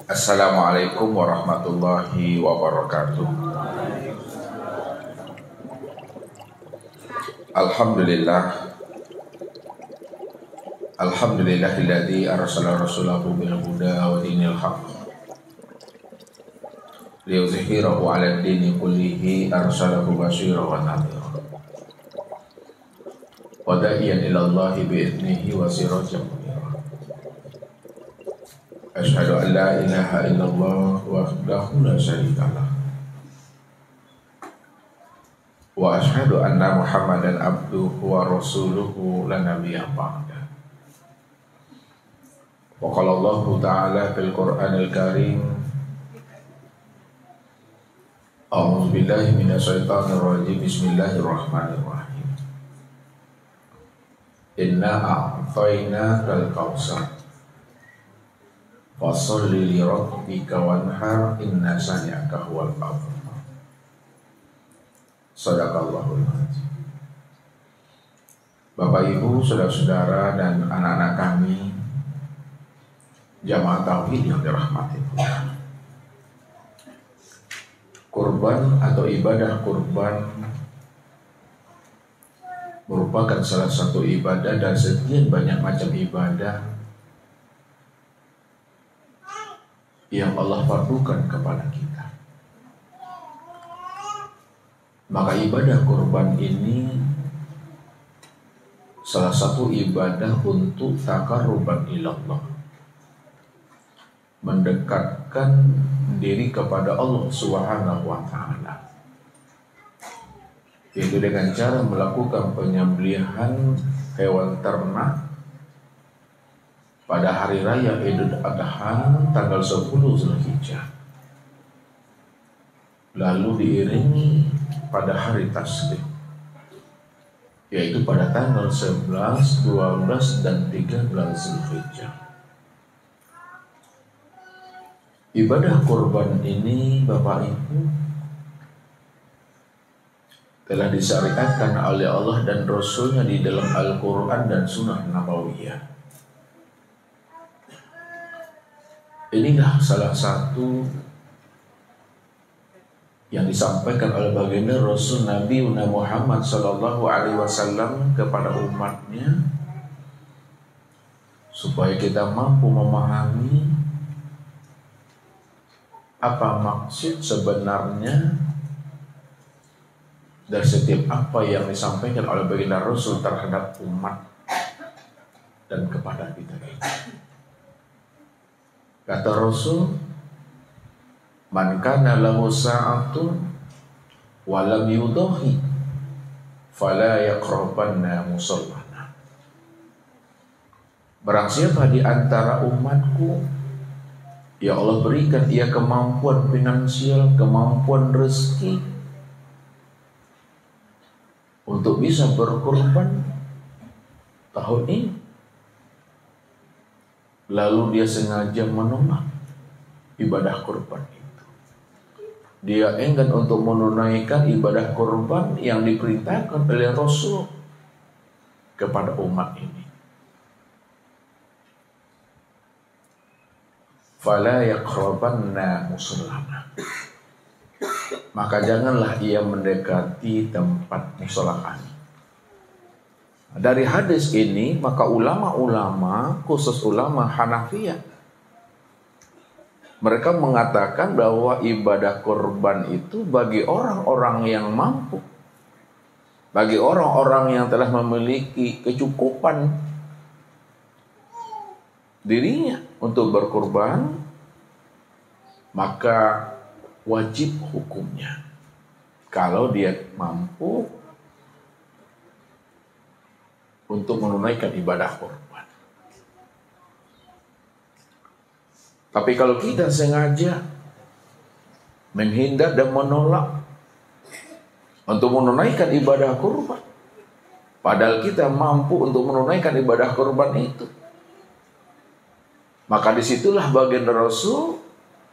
Assalamualaikum warahmatullahi wabarakatuh. Alhamdulillah. Alhamdulillahilladzi arsala rasulahu bil huda wa dinil haqq liyuzhirahu 'ala ad-dini kullihi arsalahu basyiran wa nadhira wa da'iyan ila Allahi bi idnihi wa sirajan munira. Asyhadu an la ilaha illallah wahdahu la syarika lah wa asyhadu anna Muhammadan abduhu wa rasuluhu la nabiyya ba'da. Wa qala Allah ta'ala fil Qur'anil Karim, a'udzu billahi minasy syaithanir rajim, bismillahirrahmanirrahim. Inna a'tainakal kautsar fasholli li rabbika wanhar inna shani'aka huwal abtar. Shadaqallahul azim. Bapak Ibu, saudara-saudara dan anak-anak kami jamaah tauhid yang dirahmati Tuhan. Kurban atau ibadah kurban merupakan salah satu ibadah dan sekian banyak macam ibadah yang Allah fardukan kepada kita. Maka ibadah kurban ini salah satu ibadah untuk taqarruban ilallah, mendekatkan diri kepada Allah Subhanahu wa ta'ala, yaitu dengan cara melakukan penyembelihan hewan ternak pada hari raya Idul Adha tanggal 10 Zulhijjah, lalu diiringi pada hari Tasrik, yaitu pada tanggal 11, 12, dan 13 Zulhijjah. Ibadah kurban ini, Bapak Ibu, telah disyariatkan oleh Allah dan Rasulnya di dalam Al-Quran dan Sunnah Nabawiyah. Inilah salah satu yang disampaikan oleh baginda Rasul Nabi Muhammad SAW kepada umatnya, supaya kita mampu memahami apa maksud sebenarnya dari setiap apa yang disampaikan oleh baginda Rasul terhadap umat dan kepada kita. Kata Rasul, man kana lahu sa'atun wa lam yudahi fala yaqrabanna musallana. Barang siapa di antara umatku, ya Allah berikan ia kemampuan finansial, kemampuan rezeki untuk bisa berkorban tahun ini, lalu dia sengaja menolak ibadah kurban itu. Dia enggan untuk menunaikan ibadah kurban yang diperintahkan oleh Rasul kepada umat ini. Fala yaqrabanna musallana. Maka janganlah ia mendekati tempat musala kami. Dari hadis ini, maka ulama-ulama, khusus ulama Hanafiyah, mereka mengatakan bahwa ibadah kurban itu bagi orang-orang yang mampu, bagi orang-orang yang telah memiliki kecukupan dirinya untuk berkurban, maka wajib hukumnya kalau dia mampu untuk menunaikan ibadah kurban. Tapi kalau kita sengaja menghindar dan menolak untuk menunaikan ibadah kurban, padahal kita mampu untuk menunaikan ibadah kurban itu, maka disitulah bagian Rasul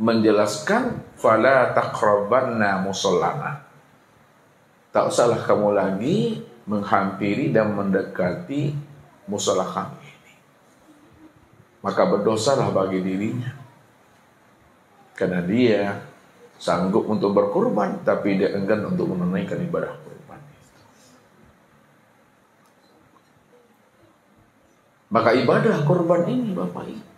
menjelaskan fala taqrabanna musallana. Tak usahlah kamu lagi menghampiri dan mendekati musala kami ini, maka berdosalah bagi dirinya. Karena dia sanggup untuk berkorban, tapi dia enggan untuk menunaikan ibadah kurban. Maka ibadah kurban ini, Bapak Ibu,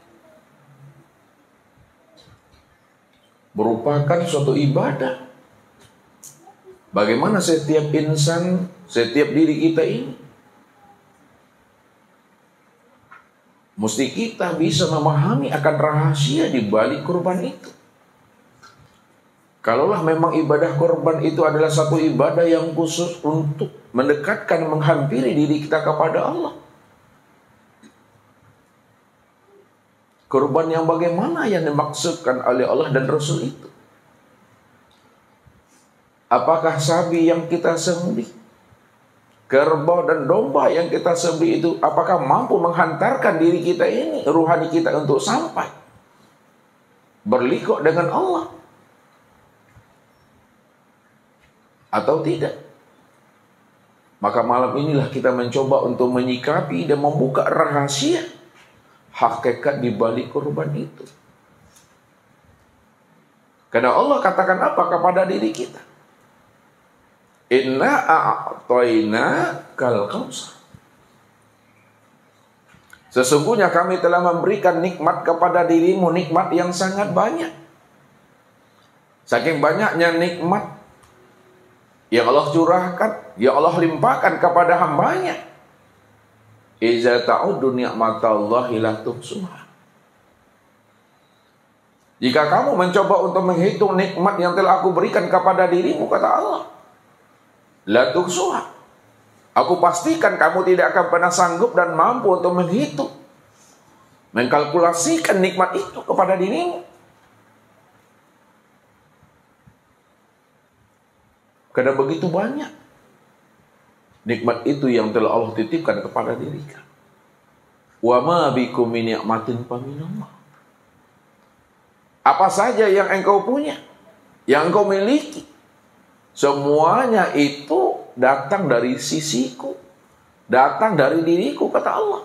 merupakan suatu ibadah. Bagaimana setiap insan, setiap diri kita ini, mesti kita bisa memahami akan rahasia di balik kurban itu. Kalaulah memang ibadah kurban itu adalah satu ibadah yang khusus untuk mendekatkan, menghampiri diri kita kepada Allah. Kurban yang bagaimana yang dimaksudkan oleh Allah dan Rasul itu? Apakah sapi yang kita sembelih, kerbau dan domba yang kita sembelih itu, apakah mampu menghantarkan diri kita ini, ruhani kita untuk sampai berliku dengan Allah? Atau tidak? Maka malam inilah kita mencoba untuk menyikapi dan membuka rahasia hakikat di balik kurban itu. Karena Allah katakan apa kepada diri kita? Inna a'tayna kal kautsar. Sesungguhnya kami telah memberikan nikmat kepada dirimu, nikmat yang sangat banyak. Saking banyaknya nikmat yang Allah curahkan, yang Allah limpahkan kepada hambanya. Iza ta'uddu ni'matallahi la tuhsuha. Jika kamu mencoba untuk menghitung nikmat yang telah aku berikan kepada dirimu, kata Allah, la tuhsuha, aku pastikan kamu tidak akan pernah sanggup dan mampu untuk menghitung, mengkalkulasikan nikmat itu kepada dirimu. Karena begitu banyak nikmat itu yang telah Allah titipkan kepada diri kita. Wa ma bikum min ni'matin faminallah. Apa saja yang engkau punya, yang engkau miliki, semuanya itu datang dari sisiku, datang dari diriku, kata Allah.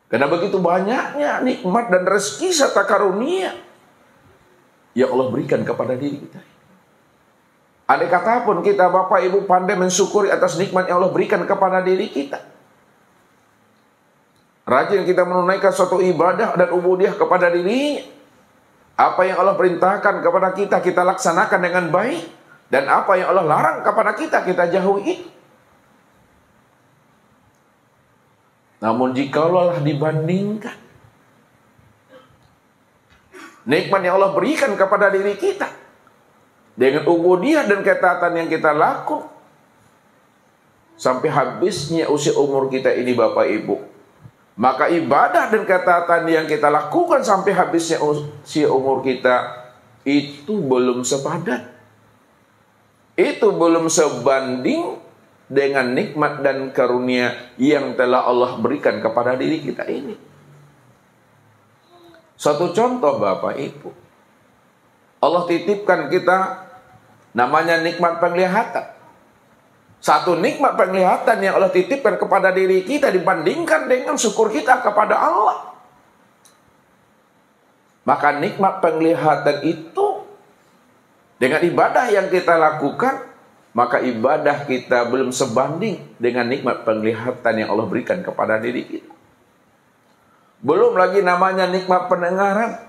Karena begitu banyaknya nikmat dan rezeki serta karunia yang Allah berikan kepada diri kita. Andai kata pun kita Bapak Ibu pandai mensyukuri atas nikmat yang Allah berikan kepada diri kita, rajin kita menunaikan suatu ibadah dan ubudiah kepada diri, apa yang Allah perintahkan kepada kita, kita laksanakan dengan baik, dan apa yang Allah larang kepada kita, kita jauhi. Namun jikalau dibandingkan nikmat yang Allah berikan kepada diri kita dengan ubudiah dan ketaatan yang kita lakukan sampai habisnya usia umur kita ini Bapak Ibu, maka ibadah dan ketaatan yang kita lakukan sampai habisnya usia umur kita itu belum sepadan, itu belum sebanding dengan nikmat dan karunia yang telah Allah berikan kepada diri kita ini. Satu contoh Bapak Ibu, Allah titipkan kita namanya nikmat penglihatan. Satu nikmat penglihatan yang Allah titipkan kepada diri kita dibandingkan dengan syukur kita kepada Allah. Maka nikmat penglihatan itu dengan ibadah yang kita lakukan, maka ibadah kita belum sebanding dengan nikmat penglihatan yang Allah berikan kepada diri kita. Belum lagi namanya nikmat pendengaran,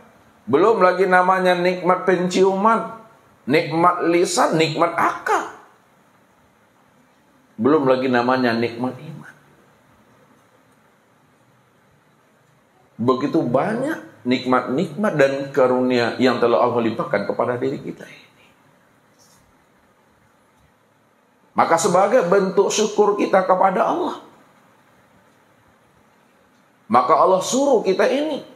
belum lagi namanya nikmat penciuman, nikmat lisan, nikmat akal, belum lagi namanya nikmat iman. Begitu banyak nikmat-nikmat dan karunia yang telah Allah limpahkan kepada diri kita. Maka sebagai bentuk syukur kita kepada Allah, maka Allah suruh kita ini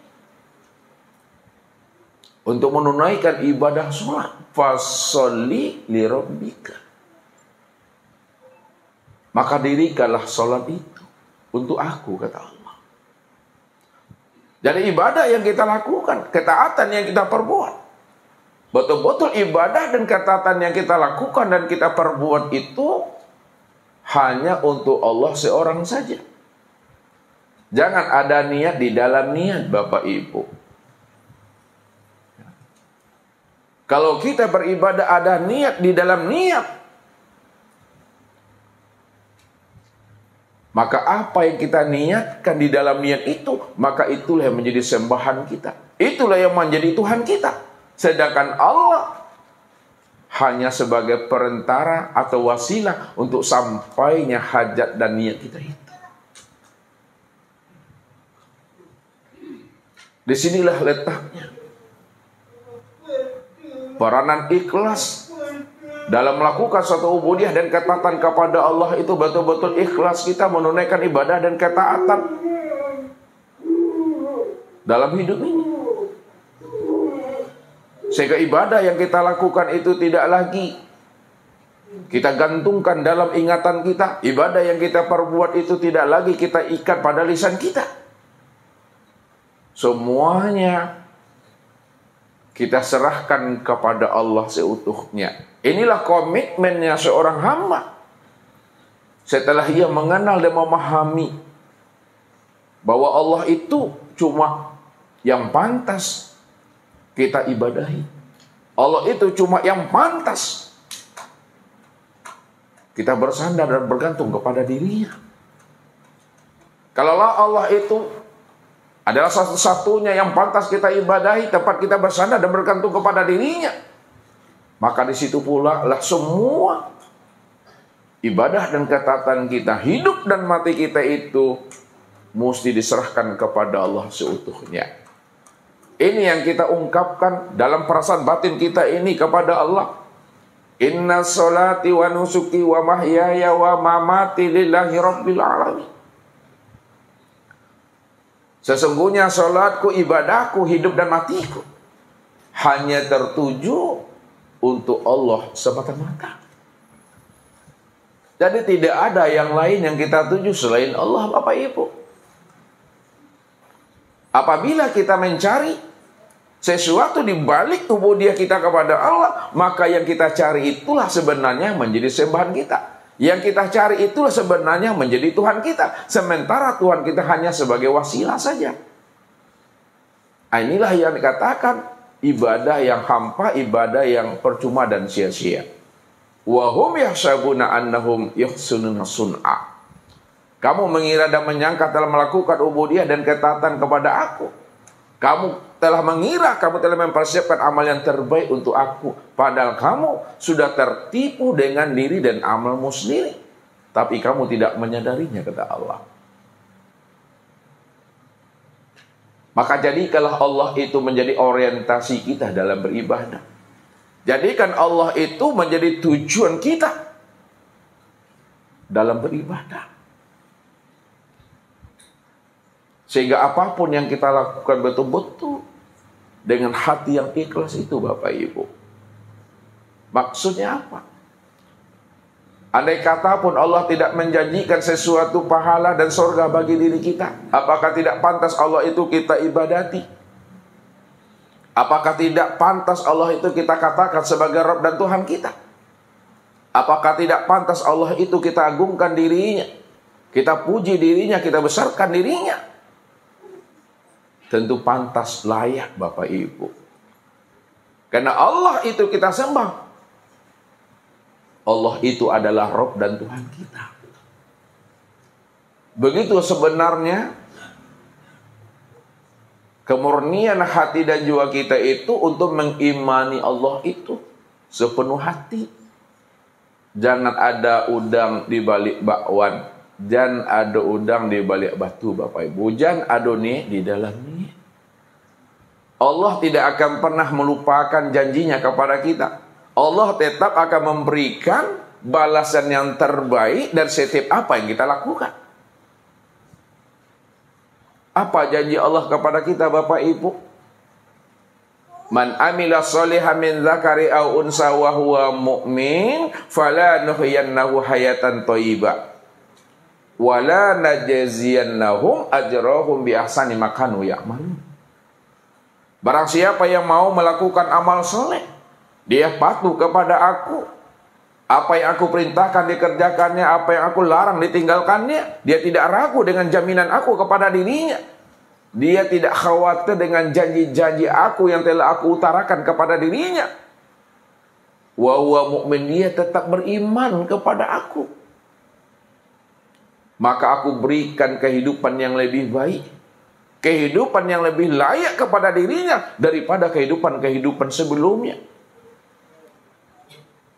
untuk menunaikan ibadah sholat. Fasholli li rabbika. Maka dirikanlah sholat itu untuk aku, kata Allah. Jadi ibadah yang kita lakukan, ketaatan yang kita perbuat, betul-betul ibadah dan ketaatan yang kita lakukan dan kita perbuat itu hanya untuk Allah seorang saja. Jangan ada niat di dalam niat, Bapak Ibu. Kalau kita beribadah ada niat di dalam niat, maka apa yang kita niatkan di dalam niat itu, maka itulah yang menjadi sembahan kita. Itulah yang menjadi Tuhan kita. Sedangkan Allah hanya sebagai perantara atau wasilah untuk sampainya hajat dan niat kita itu. Disinilah letaknya peranan ikhlas dalam melakukan suatu ubudiyah dan ketaatan kepada Allah itu betul-betul ikhlas kita menunaikan ibadah dan ketaatan dalam hidup ini. Sehingga ibadah yang kita lakukan itu tidak lagi kita gantungkan dalam ingatan kita. Ibadah yang kita perbuat itu tidak lagi kita ikat pada lisan kita. Semuanya kita serahkan kepada Allah seutuhnya. Inilah komitmennya seorang hamba. Setelah ia mengenal dan memahami bahwa Allah itu cuma yang pantas kita ibadahi. Allah itu cuma yang pantas kita bersandar dan bergantung kepada dirinya. Kalaulah Allah itu adalah satu-satunya yang pantas kita ibadahi, tempat kita bersandar dan bergantung kepada dirinya, maka di situ pula lah semua ibadah dan ketaatan kita, hidup dan mati kita itu mesti diserahkan kepada Allah seutuhnya. Ini yang kita ungkapkan dalam perasaan batin kita ini kepada Allah. Inna sholati wa nusuki wa mahyaya wa mamati lillahi rabbil alamin. Sesungguhnya sholatku, ibadahku, hidup dan matiku hanya tertuju untuk Allah semata-mata. Jadi tidak ada yang lain yang kita tuju selain Allah, Bapak Ibu. Apabila kita mencari sesuatu di balik ubudiyah kita kepada Allah, maka yang kita cari itulah sebenarnya menjadi sembahan kita. Yang kita cari itulah sebenarnya menjadi Tuhan kita. Sementara Tuhan kita hanya sebagai wasilah saja. Inilah yang dikatakan ibadah yang hampa, ibadah yang percuma dan sia-sia. Wa hum yahsabuna annahum yuhsinuna sun'a. Kamu mengira dan menyangka telah melakukan ubudiyah dan ketaatan kepada aku. Kamu telah mengira, kamu telah mempersiapkan amal yang terbaik untuk aku. Padahal kamu sudah tertipu dengan diri dan amalmu sendiri. Tapi kamu tidak menyadarinya, kata Allah. Maka jadikanlah Allah itu menjadi orientasi kita dalam beribadah. Jadikan Allah itu menjadi tujuan kita dalam beribadah. Sehingga apapun yang kita lakukan betul-betul dengan hati yang ikhlas itu, Bapak Ibu. Maksudnya apa? Andai kata pun Allah tidak menjanjikan sesuatu pahala dan surga bagi diri kita, apakah tidak pantas Allah itu kita ibadati? Apakah tidak pantas Allah itu kita katakan sebagai Rabb dan Tuhan kita? Apakah tidak pantas Allah itu kita agungkan dirinya, kita puji dirinya, kita besarkan dirinya? Tentu pantas, layak, Bapak Ibu. Karena Allah itu kita sembah. Allah itu adalah Rabb dan Tuhan kita. Begitu sebenarnya kemurnian hati dan jiwa kita itu untuk mengimani Allah itu sepenuh hati. Jangan ada udang di balik bakwan, jangan ada udang di balik batu, Bapak Ibu. Jangan ada nih di dalam nih. Allah tidak akan pernah melupakan janjinya kepada kita. Allah tetap akan memberikan balasan yang terbaik dari setiap apa yang kita lakukan. Apa janji Allah kepada kita, Bapak Ibu? Man amila sholihan min dzakari aw unsa wa huwa mu'min fala nuhyiyannahu hayatan thayyibah wala najziyannahum ajrahum bi ahsani ma kanu ya'malun. Barang siapa yang mau melakukan amal soleh, dia patuh kepada aku, Apa yang aku perintahkan dikerjakannya, apa yang aku larang ditinggalkannya. Dia tidak ragu dengan jaminan aku kepada dirinya. Dia tidak khawatir dengan janji-janji aku yang telah aku utarakan kepada dirinya. Wa huwa mu'min, dia tetap beriman kepada aku. Maka aku berikan kehidupan yang lebih baik, kehidupan yang lebih layak kepada dirinya daripada kehidupan-kehidupan sebelumnya.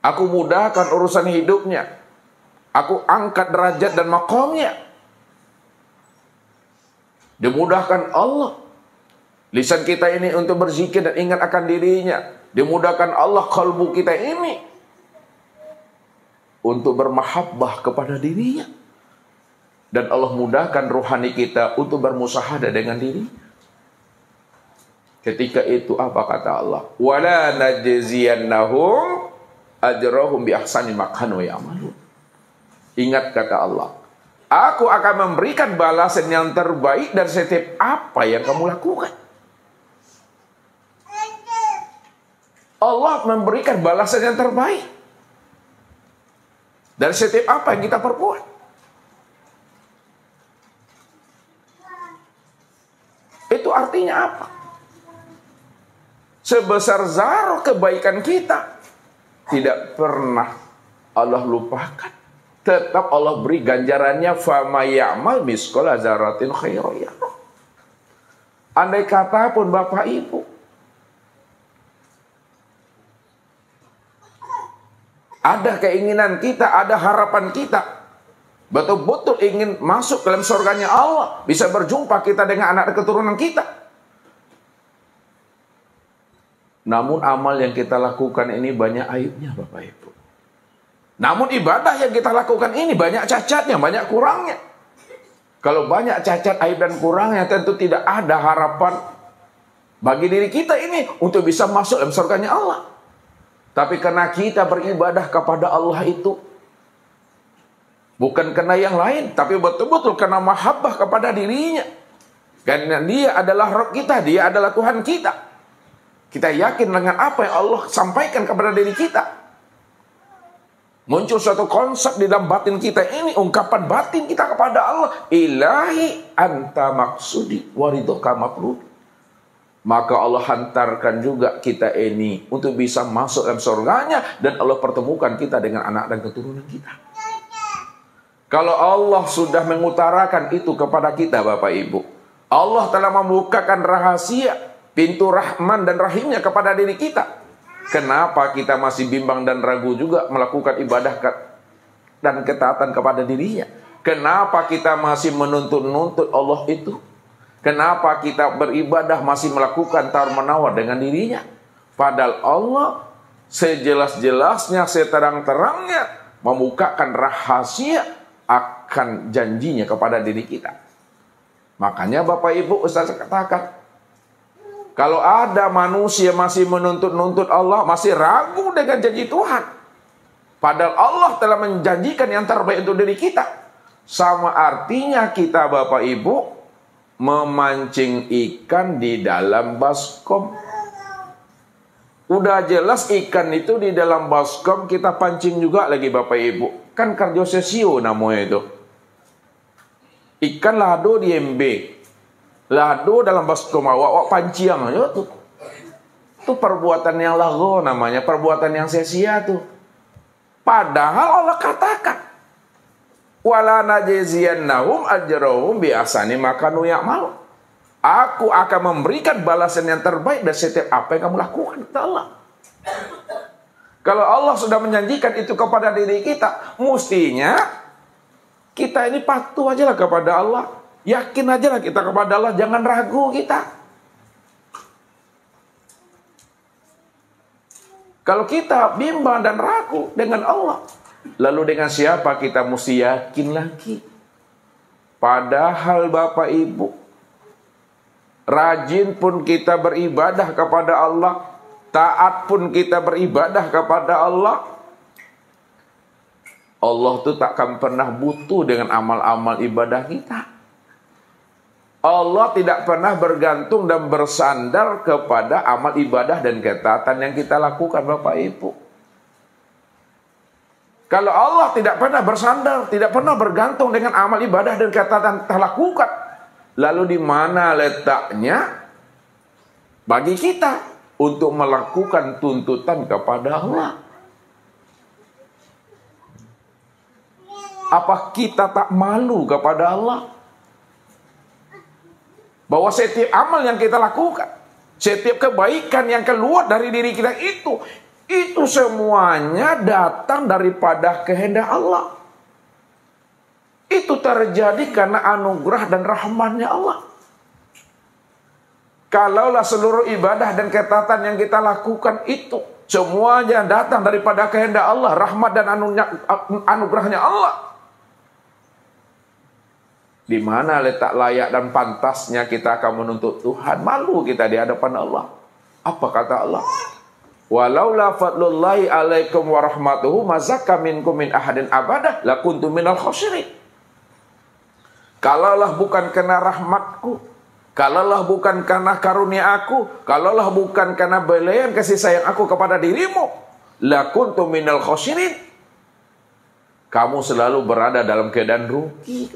Aku mudahkan urusan hidupnya. Aku angkat derajat dan maqamnya. Dimudahkan Allah lisan kita ini untuk berzikir dan ingat akan dirinya. Dimudahkan Allah kalbu kita ini untuk bermahabbah kepada dirinya. Dan Allah mudahkan rohani kita untuk bermusahadah dengan diri. Ketika itu apa kata Allah? Wala najziyannahum ajrahum bi ahsani ma kanu ya'malun. Ingat kata Allah, aku akan memberikan balasan yang terbaik dari setiap apa yang kamu lakukan. Allah memberikan balasan yang terbaik dari setiap apa yang kita perbuat. Itu artinya apa? Sebesar zarah kebaikan kita tidak pernah Allah lupakan. Tetap Allah beri ganjarannya, fama ya'mal misqala dzarratin khairan yarah. Andai kata pun Bapak Ibu ada keinginan kita, ada harapan kita, betul-betul ingin masuk dalam surganya Allah, bisa berjumpa kita dengan anak keturunan kita. Namun amal yang kita lakukan ini banyak aibnya Bapak Ibu. Namun ibadah yang kita lakukan ini banyak cacatnya, banyak kurangnya. Kalau banyak cacat, aib dan kurangnya, tentu tidak ada harapan bagi diri kita ini untuk bisa masuk dalam surganya Allah. Tapi karena kita beribadah kepada Allah itu bukan karena yang lain, tapi betul-betul karena mahabbah kepada dirinya. Karena dia adalah Rabb kita, dia adalah Tuhan kita. Kita yakin dengan apa yang Allah sampaikan kepada diri kita. Muncul suatu konsep di dalam batin kita ini, ungkapan batin kita kepada Allah. Ilahi anta maksudi waridhoka matlub. Maka Allah hantarkan juga kita ini untuk bisa masuk dalam surganya. Dan Allah pertemukan kita dengan anak dan keturunan kita. Kalau Allah sudah mengutarakan itu kepada kita Bapak Ibu, Allah telah membukakan rahasia pintu Rahman dan Rahimnya kepada diri kita. Kenapa kita masih bimbang dan ragu juga melakukan ibadah dan ketaatan kepada dirinya? Kenapa kita masih menuntut-nuntut Allah itu? Kenapa kita beribadah masih melakukan tawar-menawar dengan dirinya? Padahal Allah sejelas-jelasnya, seterang-terangnya membukakan rahasia akan janjinya kepada diri kita. Makanya Bapak Ibu, Ustaz katakan, kalau ada manusia masih menuntut-nuntut Allah, masih ragu dengan janji Tuhan, padahal Allah telah menjanjikan yang terbaik untuk diri kita, sama artinya kita Bapak Ibu memancing ikan di dalam baskom. Udah jelas ikan itu di dalam baskom, kita pancing juga lagi Bapak Ibu. Kan kardio sesio namanya itu. Ikan lado di embek. Lado dalam baskom awak panciang aja tuh. Itu perbuatan yang lago namanya, perbuatan yang sia-sia tuh. Padahal Allah katakan, wala najziyannahum ajrahum bi ahsani ma kanu ya'malun. Aku akan memberikan balasan yang terbaik dari setiap apa yang kamu lakukan, kata Allah. Kalau Allah sudah menjanjikan itu kepada diri kita, mestinya kita ini patuh aja lah kepada Allah. Yakin aja lah kita kepada Allah, jangan ragu kita. Kalau kita bimbang dan ragu dengan Allah, lalu dengan siapa kita mesti yakin lagi? Padahal Bapak Ibu, rajin pun kita beribadah kepada Allah, taat pun kita beribadah kepada Allah, Allah tuh takkan pernah butuh dengan amal-amal ibadah kita. Allah tidak pernah bergantung dan bersandar kepada amal ibadah dan ketaatan yang kita lakukan Bapak Ibu. Kalau Allah tidak pernah bersandar, tidak pernah bergantung dengan amal ibadah dan ketaatan kita lakukan, lalu di mana letaknya bagi kita untuk melakukan tuntutan kepada Allah? Apa kita tak malu kepada Allah? Bahwa setiap amal yang kita lakukan, setiap kebaikan yang keluar dari diri kita itu semuanya datang daripada kehendak Allah. Itu terjadi karena anugerah dan rahmatnya Allah. Kalaulah seluruh ibadah dan ketaatan yang kita lakukan itu semuanya datang daripada kehendak Allah, rahmat dan anugerahnya Allah, di mana letak layak dan pantasnya kita akan menuntut Tuhan? Malu kita di hadapan Allah. Apa kata Allah? Walaula fadlullahi alaikum warahmatuhu mazakka minkum min ahadin abadah lakuntum minal khosirin. Kalaulah bukan karena rahmatku, kalaulah bukan karena karunia aku, kalaulah bukan karena belayan kasih sayang aku kepada dirimu, lakuntum minal khosirin. Kamu selalu berada dalam keadaan rugi.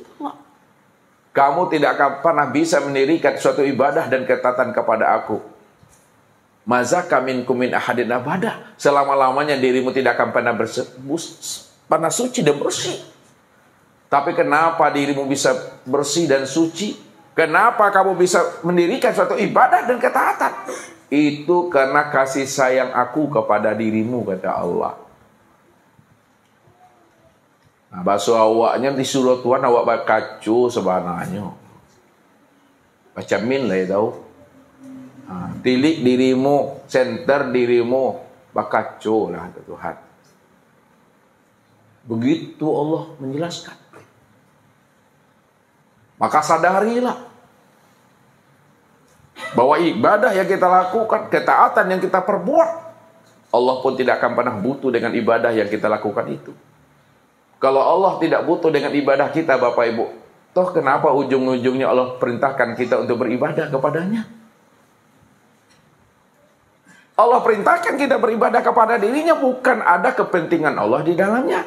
Kamu tidak akan pernah bisa mendirikan suatu ibadah dan ketaatan kepada aku. Mazaka minkum min ahadin abadah. Selama-lamanya dirimu tidak akan pernah suci dan bersih. Tapi kenapa dirimu bisa bersih dan suci? Kenapa kamu bisa mendirikan suatu ibadah dan ketaatan? Itu karena kasih sayang aku kepada dirimu, kata Allah. Nah, bahasa awaknya disuruh Tuhan awak bakacu sebenarnya. Macam min lah ya tahu. Nah, tilik dirimu, center dirimu, bakacu lah kata Tuhan. Begitu Allah menjelaskan. Maka sadarilah bahwa ibadah yang kita lakukan, ketaatan yang kita perbuat, Allah pun tidak akan pernah butuh dengan ibadah yang kita lakukan itu. Kalau Allah tidak butuh dengan ibadah kita, Bapak Ibu, toh kenapa ujung-ujungnya Allah perintahkan kita untuk beribadah kepadanya? Allah perintahkan kita beribadah kepada dirinya, bukan ada kepentingan Allah di dalamnya.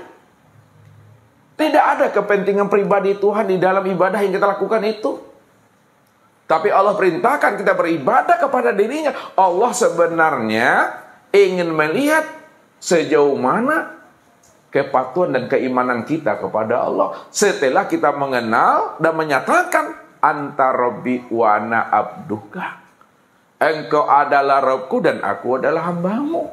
Tidak ada kepentingan pribadi Tuhan di dalam ibadah yang kita lakukan itu. Tapi Allah perintahkan kita beribadah kepada dirinya. Allah sebenarnya ingin melihat sejauh mana kepatuhan dan keimanan kita kepada Allah setelah kita mengenal dan menyatakan anta rabbi wa ana abduka. Engkau adalah Rabbku dan aku adalah hambamu.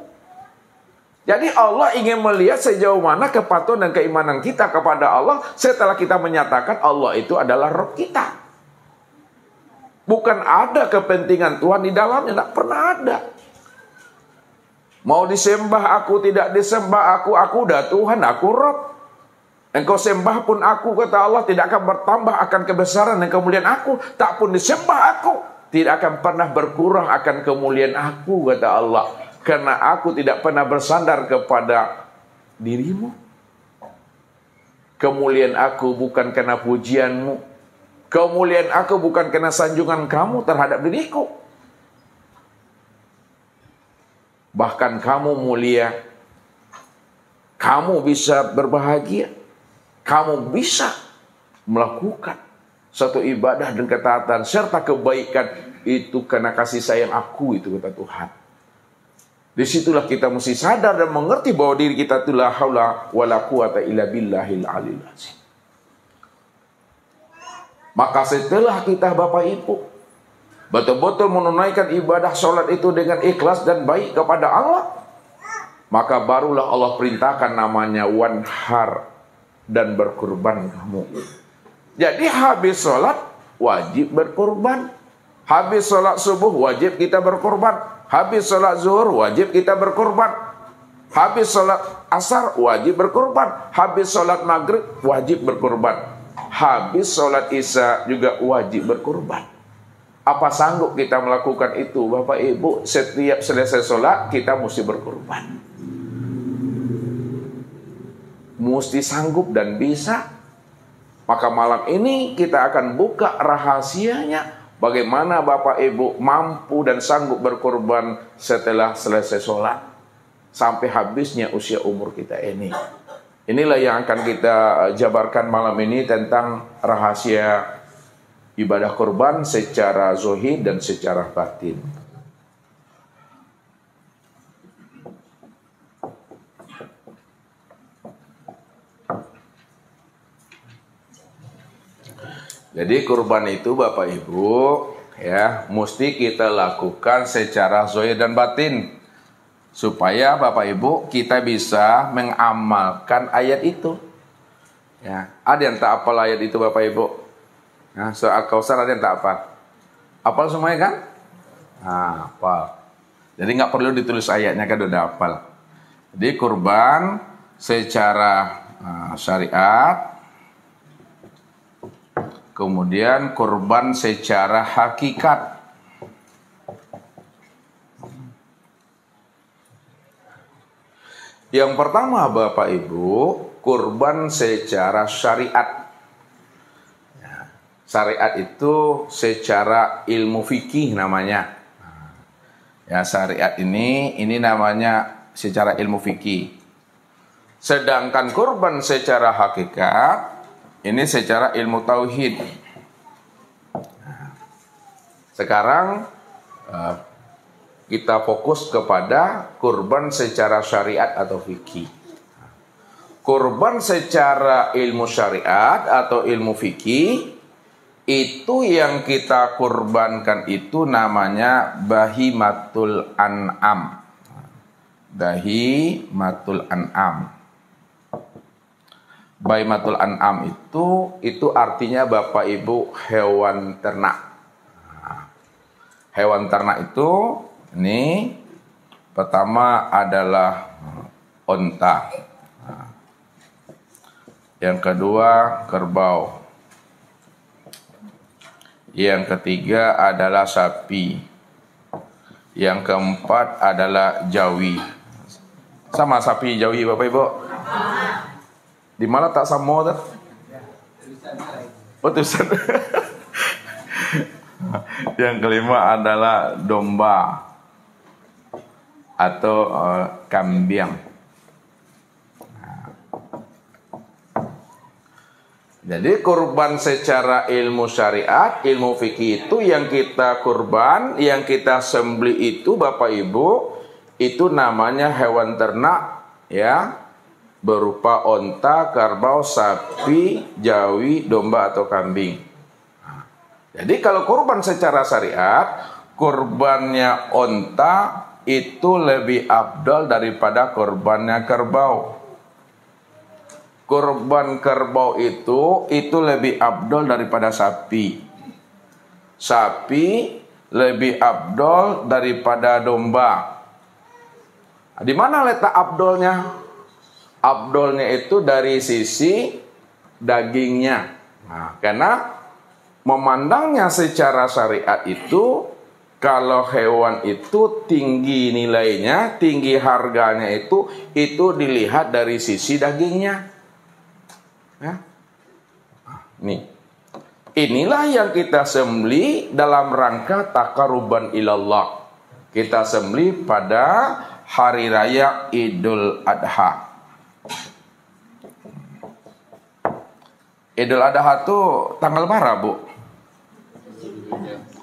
Jadi Allah ingin melihat sejauh mana kepatuhan dan keimanan kita kepada Allah setelah kita menyatakan Allah itu adalah Rabb kita. Bukan ada kepentingan Tuhan di dalamnya, tidak pernah ada. Mau disembah aku, tidak disembah aku udah Tuhan, aku Rabb. Engkau sembah pun aku, kata Allah, tidak akan bertambah akan kebesaran dan kemuliaan aku. Tak pun disembah aku, tidak akan pernah berkurang akan kemuliaan aku, kata Allah. Karena aku tidak pernah bersandar kepada dirimu. Kemuliaan aku bukan karena pujianmu. Kemuliaan aku bukan karena sanjungan kamu terhadap diriku. Bahkan kamu mulia, kamu bisa berbahagia, kamu bisa melakukan satu ibadah dan ketaatan serta kebaikan itu karena kasih sayang aku, itu kata Tuhan. Disitulah kita mesti sadar dan mengerti bahwa diri kita itu la haula wala quwata illa billahil aliyil azim. Maka setelah kita Bapak Ibu betul-betul menunaikan ibadah sholat itu dengan ikhlas dan baik kepada Allah, maka barulah Allah perintahkan namanya wanhar, dan berkurban kamu. Jadi habis sholat wajib berkurban. Habis sholat subuh wajib kita berkurban. Habis sholat zuhur wajib kita berkurban. Habis sholat asar wajib berkurban. Habis sholat maghrib wajib berkurban. Habis sholat isya juga wajib berkurban. Apa sanggup kita melakukan itu Bapak Ibu? Setiap selesai sholat kita mesti berkurban. Mesti sanggup dan bisa. Maka malam ini kita akan buka rahasianya bagaimana Bapak Ibu mampu dan sanggup berkorban setelah selesai sholat sampai habisnya usia umur kita ini. Inilah yang akan kita jabarkan malam ini tentang rahasia ibadah kurban secara zahir dan secara batin. Jadi kurban itu Bapak Ibu ya mesti kita lakukan secara zahir dan batin. Supaya Bapak Ibu kita bisa mengamalkan ayat itu. Ya, ada yang tak hafal ayat itu Bapak Ibu? Nah, soal Kausar ada yang tak hafal? Hafal semuanya kan? Nah, hafal. Jadi nggak perlu ditulis ayatnya kan udah hafal. Jadi kurban secara syariat, kemudian kurban secara hakikat. Yang pertama Bapak Ibu, kurban secara syariat. Syariat itu secara ilmu fikih namanya. Ya, syariat ini namanya secara ilmu fikih. Sedangkan kurban secara hakikat ini secara ilmu tauhid. Sekarang kita fokus kepada kurban secara syariat atau fikih. Kurban secara ilmu syariat atau ilmu fikih itu yang kita kurbankan itu namanya bahimatul an'am. Bahimatul an'am. Bahimatul an'am itu artinya Bapak Ibu hewan ternak. Hewan ternak itu ini pertama adalah onta, yang kedua kerbau, yang ketiga adalah sapi, yang keempat adalah jawi. Sama sapi jawi Bapak Ibu? Di mana tak sama tuh? Oh tulisan. Yang kelima adalah domba atau kambing. Jadi kurban secara ilmu syariat, ilmu fikih itu yang kita kurban, yang kita sembelih itu Bapak Ibu, itu namanya hewan ternak ya, berupa onta, kerbau, sapi, jawi, domba atau kambing. Jadi kalau kurban secara syariat, kurbannya onta itu lebih afdal daripada kurbannya kerbau. Kurban kerbau itu lebih afdal daripada sapi. Sapi lebih afdal daripada domba. Di mana letak afdalnya? Afdalnya itu dari sisi dagingnya. Nah, karena memandangnya secara syariat itu, kalau hewan itu tinggi nilainya, tinggi harganya itu dilihat dari sisi dagingnya. Ya. Nih. Inilah yang kita sembelih dalam rangka taqarruban ilallah. Kita sembelih pada hari raya Idul Adha. Idul Adha itu tanggal berapa, Bu?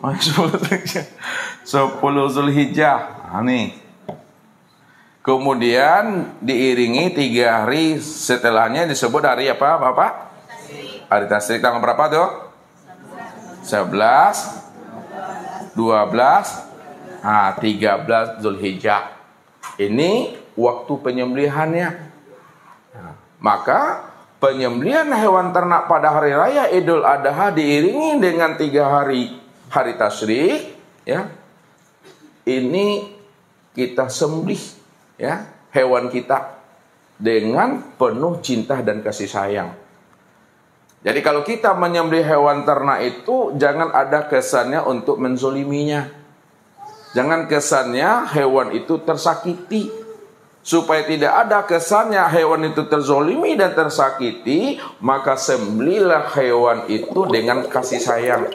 10 Zulhijjah. Nah, nih. Kemudian diiringi 3 hari setelahnya disebut hari apa, Bapak? Hari Tasyrik tanggal berapa tuh? 11, 12, 13 Zulhijjah. Ini waktu penyembelihannya. Nah, maka penyembelihan hewan ternak pada hari raya Idul Adha diiringi dengan 3 hari tasyrik, ya. Ini kita sembelih, ya, hewan kita dengan penuh cinta dan kasih sayang. Jadi kalau kita menyembelih hewan ternak itu jangan ada kesannya untuk menzoliminya. Jangan kesannya hewan itu tersakiti. Supaya tidak ada kesannya hewan itu terzolimi dan tersakiti, maka sembelihlah hewan itu dengan kasih sayang.